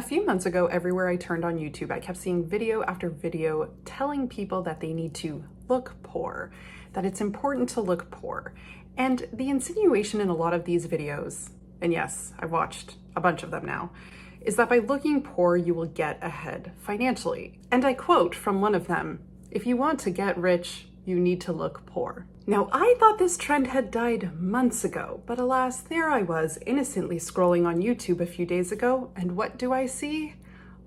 A few months ago, everywhere I turned on YouTube, I kept seeing video after video telling people that they need to look poor, that it's important to look poor. And the insinuation in a lot of these videos, and yes, I've watched a bunch of them now, is that by looking poor, you will get ahead financially. And I quote from one of them, "If you want to get rich, you need to look poor." Now, I thought this trend had died months ago, but alas, there I was innocently scrolling on YouTube a few days ago, and what do I see?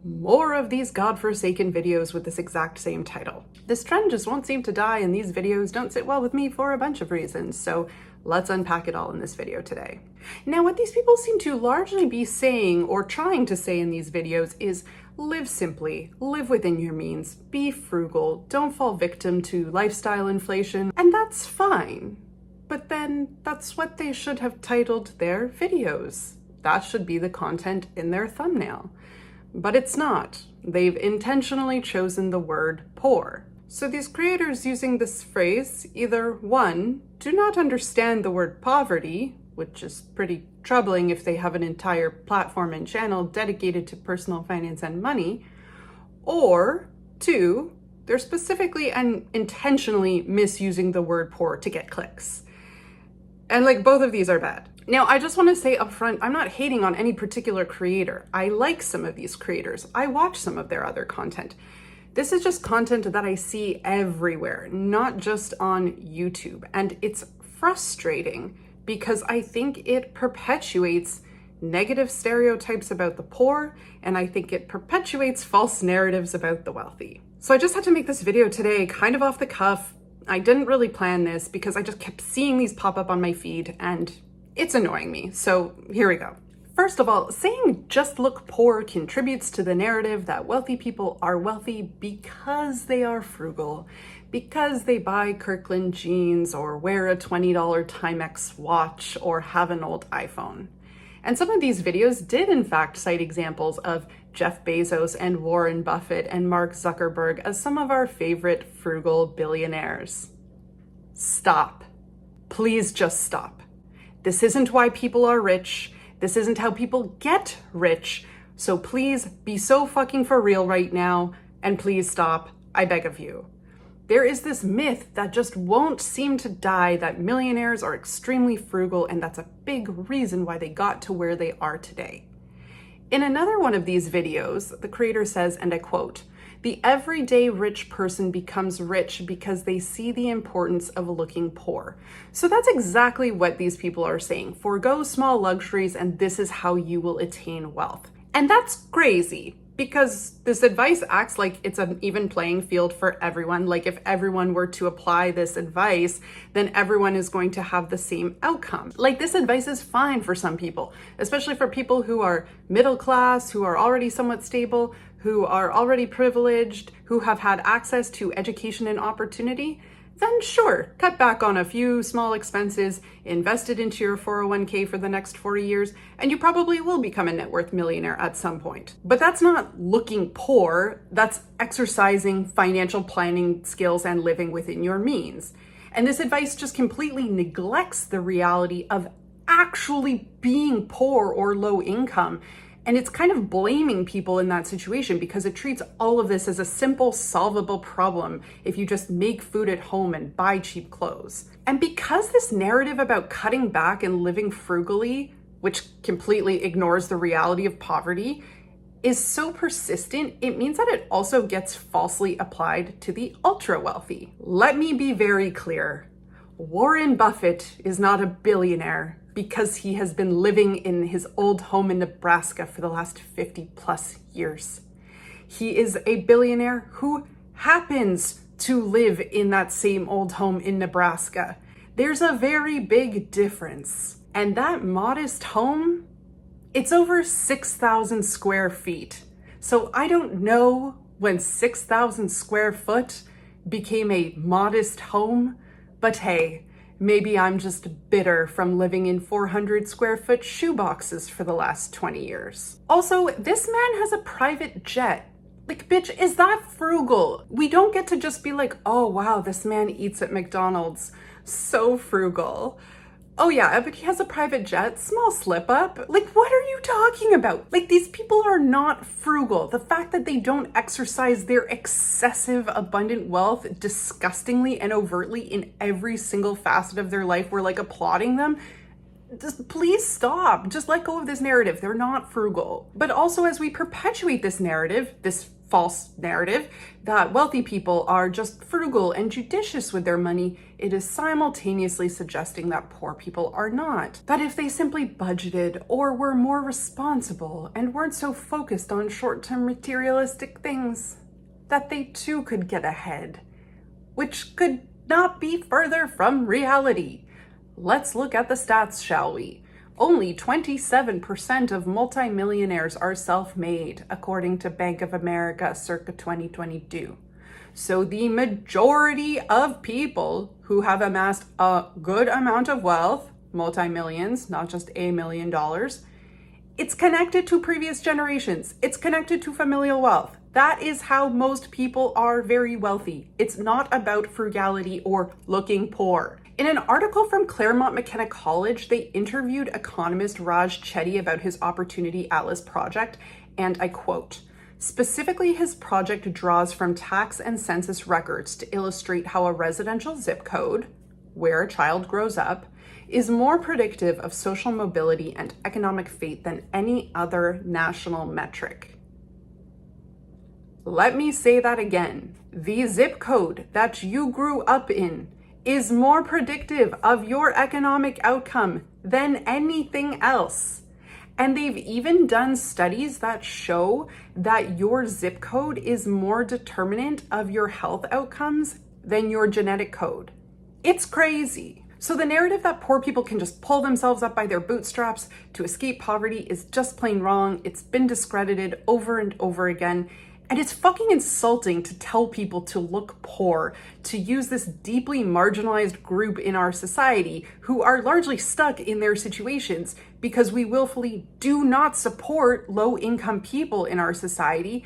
More of these godforsaken videos with this exact same title. This trend just won't seem to die, and these videos don't sit well with me for a bunch of reasons, so let's unpack it all in this video today. Now, what these people seem to largely be saying or trying to say in these videos is live simply, live within your means, be frugal, don't fall victim to lifestyle inflation, and that's fine. But then that's what they should have titled their videos. That should be the content in their thumbnail. But it's not. They've intentionally chosen the word poor. So these creators using this phrase either, one, do not understand the word poverty, which is pretty troubling if they have an entire platform and channel dedicated to personal finance and money, or two, they're specifically and intentionally misusing the word poor to get clicks. And both of these are bad. Now, I just want to say up front, I'm not hating on any particular creator. I like some of these creators. I watch some of their other content. This is just content that I see everywhere, not just on YouTube. And it's frustrating because I think it perpetuates negative stereotypes about the poor, and I think it perpetuates false narratives about the wealthy. So I just had to make this video today, kind of off the cuff. I didn't really plan this because I just kept seeing these pop up on my feed, and it's annoying me. So here we go. First of all, saying just look poor contributes to the narrative that wealthy people are wealthy because they are frugal, because they buy Kirkland jeans or wear a $20 Timex watch or have an old iPhone. And some of these videos did in fact cite examples of Jeff Bezos and Warren Buffett and Mark Zuckerberg as some of our favorite frugal billionaires. Stop. Please just stop. This isn't why people are rich. This isn't how people get rich. So please be so fucking for real right now, and please stop, I beg of you. There is this myth that just won't seem to die that millionaires are extremely frugal, and that's a big reason why they got to where they are today. In another one of these videos, the creator says, and I quote, "The everyday rich person becomes rich because they see the importance of looking poor." So that's exactly what these people are saying. Forgo small luxuries, and this is how you will attain wealth. And that's crazy, because this advice acts like it's an even playing field for everyone. Like if everyone were to apply this advice, then everyone is going to have the same outcome. Like this advice is fine for some people, especially for people who are middle class, who are already somewhat stable, who are already privileged, who have had access to education and opportunity. Then sure, cut back on a few small expenses, invest it into your 401k for the next 40 years, and you probably will become a net worth millionaire at some point. But that's not looking poor, that's exercising financial planning skills and living within your means. And this advice just completely neglects the reality of actually being poor or low income. And it's kind of blaming people in that situation because it treats all of this as a simple, solvable problem if you just make food at home and buy cheap clothes. And because this narrative about cutting back and living frugally, which completely ignores the reality of poverty, is so persistent, it means that it also gets falsely applied to the ultra wealthy. Let me be very clear. Warren Buffett is not a billionaire because he has been living in his old home in Nebraska for the last 50 plus years. He is a billionaire who happens to live in that same old home in Nebraska. There's a very big difference. And that modest home, it's over 6,000 square feet. So I don't know when 6,000 square foot became a modest home, but hey, maybe I'm just bitter from living in 400 square foot shoeboxes for the last 20 years. Also, this man has a private jet. Bitch, is that frugal? We don't get to just be like, oh wow, this man eats at McDonald's. So frugal. Oh yeah, but he has a private jet, small slip up. Like, what are you talking about? Like, these people are not frugal. The fact that they don't exercise their excessive abundant wealth disgustingly and overtly in every single facet of their life, we're like applauding them. Just please stop. Just let go of this narrative. They're not frugal. But also, as we perpetuate this narrative, this false narrative that wealthy people are just frugal and judicious with their money, it is simultaneously suggesting that poor people are not. That if they simply budgeted or were more responsible and weren't so focused on short-term materialistic things, that they too could get ahead, which could not be further from reality. Let's look at the stats, shall we? Only 27% of multimillionaires are self-made, according to Bank of America circa 2022. So the majority of people who have amassed a good amount of wealth, multi-millions, not just $1 million, it's connected to previous generations. It's connected to familial wealth. That is how most people are very wealthy. It's not about frugality or looking poor. In an article from Claremont McKenna College, they interviewed economist Raj Chetty about his Opportunity Atlas project, and I quote, "Specifically, his project draws from tax and census records to illustrate how a residential zip code, where a child grows up, is more predictive of social mobility and economic fate than any other national metric." Let me say that again. The zip code that you grew up in is more predictive of your economic outcome than anything else. And they've even done studies that show that your zip code is more determinant of your health outcomes than your genetic code. It's crazy. So the narrative that poor people can just pull themselves up by their bootstraps to escape poverty is just plain wrong. It's been discredited over and over again. And it's fucking insulting to tell people to look poor, to use this deeply marginalized group in our society who are largely stuck in their situations because we willfully do not support low-income people in our society.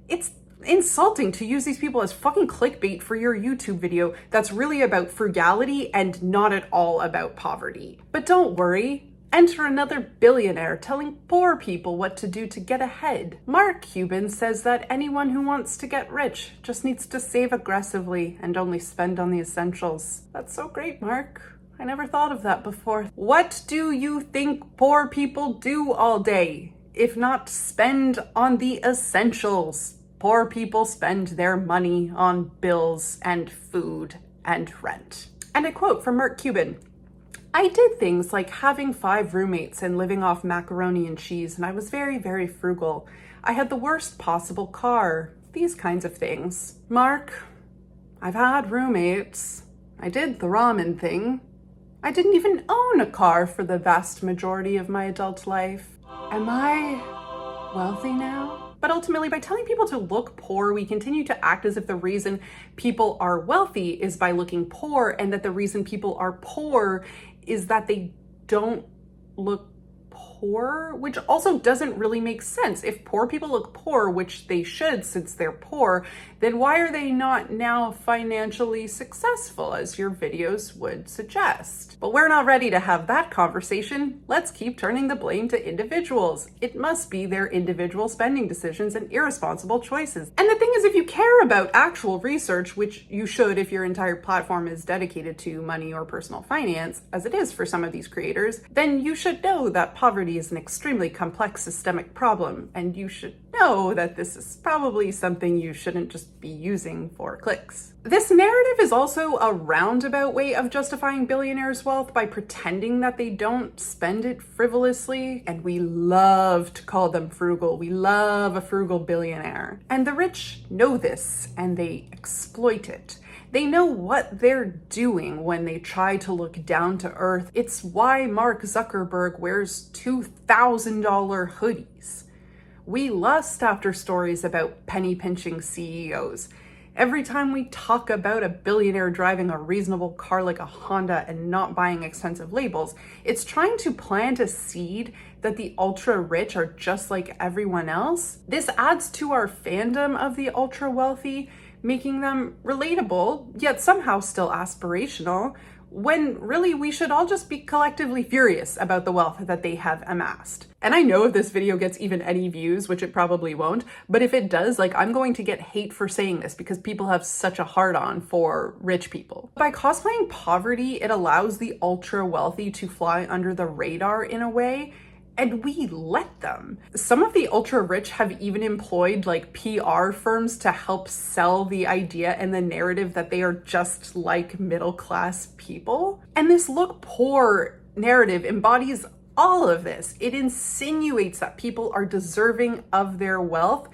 It's insulting to use these people as fucking clickbait for your YouTube video that's really about frugality and not at all about poverty. But don't worry. Enter another billionaire telling poor people what to do to get ahead. Mark Cuban says that anyone who wants to get rich just needs to save aggressively and only spend on the essentials. That's so great, Mark. I never thought of that before. What do you think poor people do all day, if not spend on the essentials? Poor people spend their money on bills and food and rent. And a quote from Mark Cuban. "I did things like having 5 roommates and living off macaroni and cheese, and I was very, very frugal. I had the worst possible car. These kinds of things." Mark, I've had roommates. I did the ramen thing. I didn't even own a car for the vast majority of my adult life. Am I wealthy now? But ultimately, by telling people to look poor, we continue to act as if the reason people are wealthy is by looking poor, and that the reason people are poor is that they don't look poor, which also doesn't really make sense. If poor people look poor, which they should since they're poor, then why are they not now financially successful, as your videos would suggest? But we're not ready to have that conversation. Let's keep turning the blame to individuals. It must be their individual spending decisions and irresponsible choices. And the thing is, if you care about actual research, which you should if your entire platform is dedicated to money or personal finance, as it is for some of these creators, then you should know that poverty is an extremely complex systemic problem, and you should know that this is probably something you shouldn't just be using for clicks. This narrative is also a roundabout way of justifying billionaires' wealth by pretending that they don't spend it frivolously, and we love to call them frugal. We love a frugal billionaire. And the rich know this, and they exploit it. They know what they're doing when they try to look down to earth. It's why Mark Zuckerberg wears $2,000 hoodies. We lust after stories about penny-pinching CEOs. Every time we talk about a billionaire driving a reasonable car like a Honda and not buying expensive labels, it's trying to plant a seed that the ultra-rich are just like everyone else. This adds to our fandom of the ultra-wealthy, making them relatable, yet somehow still aspirational, when really we should all just be collectively furious about the wealth that they have amassed. And I know if this video gets even any views, which it probably won't, but if it does, like, I'm going to get hate for saying this because people have such a hard-on for rich people. By cosplaying poverty, it allows the ultra wealthy to fly under the radar in a way, and we let them. Some of the ultra rich have even employed like PR firms to help sell the idea and the narrative that they are just like middle class people. And this look poor narrative embodies all of this. It insinuates that people are deserving of their wealth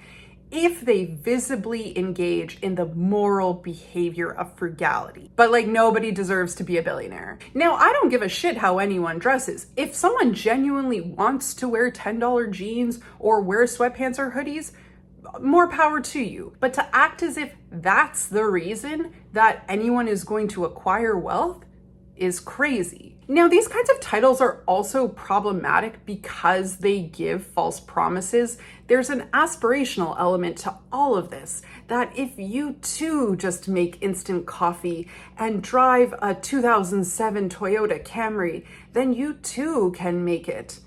if they visibly engage in the moral behavior of frugality. But like, nobody deserves to be a billionaire. Now, I don't give a shit how anyone dresses. If someone genuinely wants to wear $10 jeans or wear sweatpants or hoodies, more power to you. But to act as if that's the reason that anyone is going to acquire wealth is crazy. Now, these kinds of titles are also problematic because they give false promises. There's an aspirational element to all of this, that if you too just make instant coffee and drive a 2007 Toyota Camry, then you too can make it.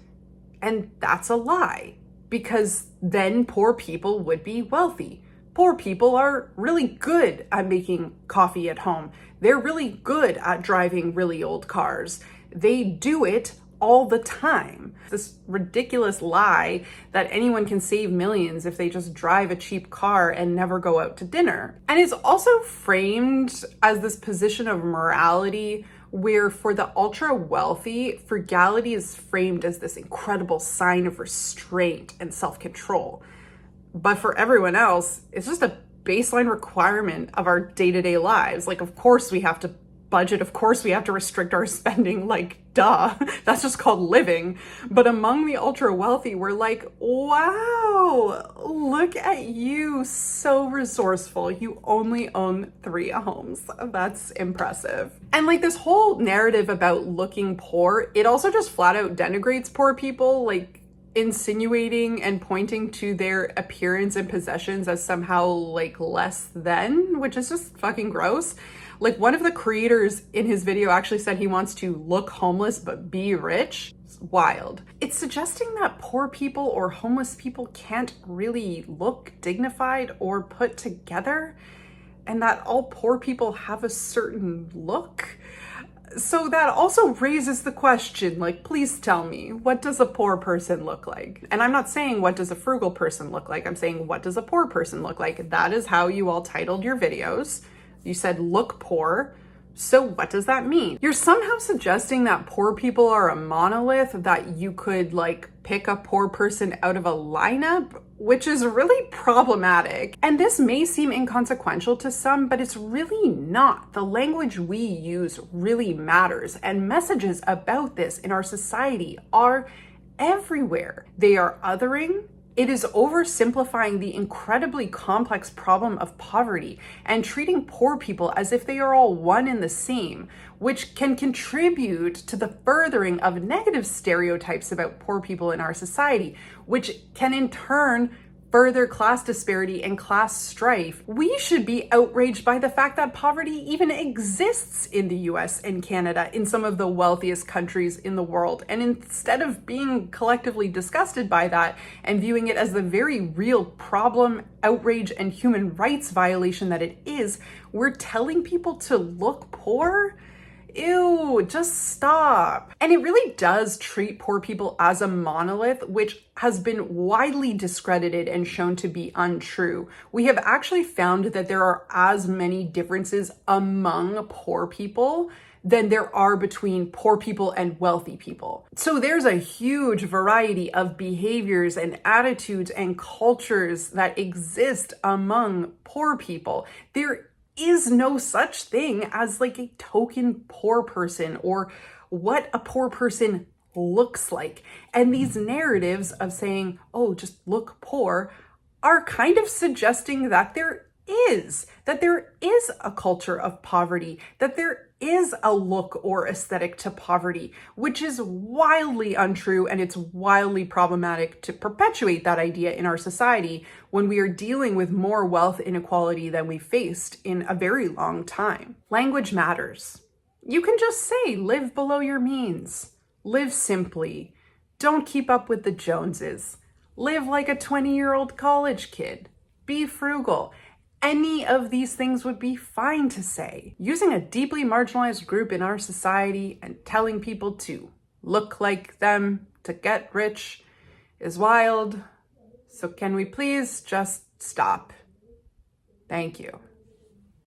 And that's a lie, because then poor people would be wealthy. Poor people are really good at making coffee at home. They're really good at driving really old cars. They do it all the time. This ridiculous lie that anyone can save millions if they just drive a cheap car and never go out to dinner. And it's also framed as this position of morality where for the ultra wealthy, frugality is framed as this incredible sign of restraint and self-control. But for everyone else, it's just a baseline requirement of our day-to-day lives. Like, of course we have to budget, of course we have to restrict our spending, like, duh, that's just called living. But among the ultra wealthy, we're like, wow, look at you, so resourceful. You only own 3 homes. That's impressive. And like, this whole narrative about looking poor, it also just flat out denigrates poor people, like insinuating and pointing to their appearance and possessions as somehow like less than, which is just fucking gross. Like, one of the creators in his video actually said he wants to look homeless but be rich. It's wild. It's suggesting that poor people or homeless people can't really look dignified or put together, and that all poor people have a certain look. So that also raises the question, like, please tell me, what does a poor person look like? And I'm not saying what does a frugal person look like, I'm saying what does a poor person look like? That is how you all titled your videos. You said look poor. So what does that mean? You're somehow suggesting that poor people are a monolith, that you could like pick a poor person out of a lineup, which is really problematic. And this may seem inconsequential to some, but it's really not. The language we use really matters, and messages about this in our society are everywhere. They are othering. It is oversimplifying the incredibly complex problem of poverty and treating poor people as if they are all one and the same, which can contribute to the furthering of negative stereotypes about poor people in our society, which can in turn further class disparity and class strife. We should be outraged by the fact that poverty even exists in the US and Canada, in some of the wealthiest countries in the world. And instead of being collectively disgusted by that and viewing it as the very real problem, outrage, and human rights violation that it is, we're telling people to look poor? Ew, just stop. And it really does treat poor people as a monolith, which has been widely discredited and shown to be untrue. We have actually found that there are as many differences among poor people than there are between poor people and wealthy people. So there's a huge variety of behaviors and attitudes and cultures that exist among poor people. There is no such thing as like a token poor person or what a poor person looks like. And these narratives of saying, oh, just look poor, are kind of suggesting that there is a culture of poverty, that there is a look or aesthetic to poverty, which is wildly untrue, and it's wildly problematic to perpetuate that idea in our society when we are dealing with more wealth inequality than we faced in a very long time. Language matters. You can just say, live below your means. Live simply. Don't keep up with the Joneses. Live like a 20-year-old college kid. Be frugal. Any of these things would be fine to say. Using a deeply marginalized group in our society and telling people to look like them to get rich is wild. So can we please just stop? Thank you.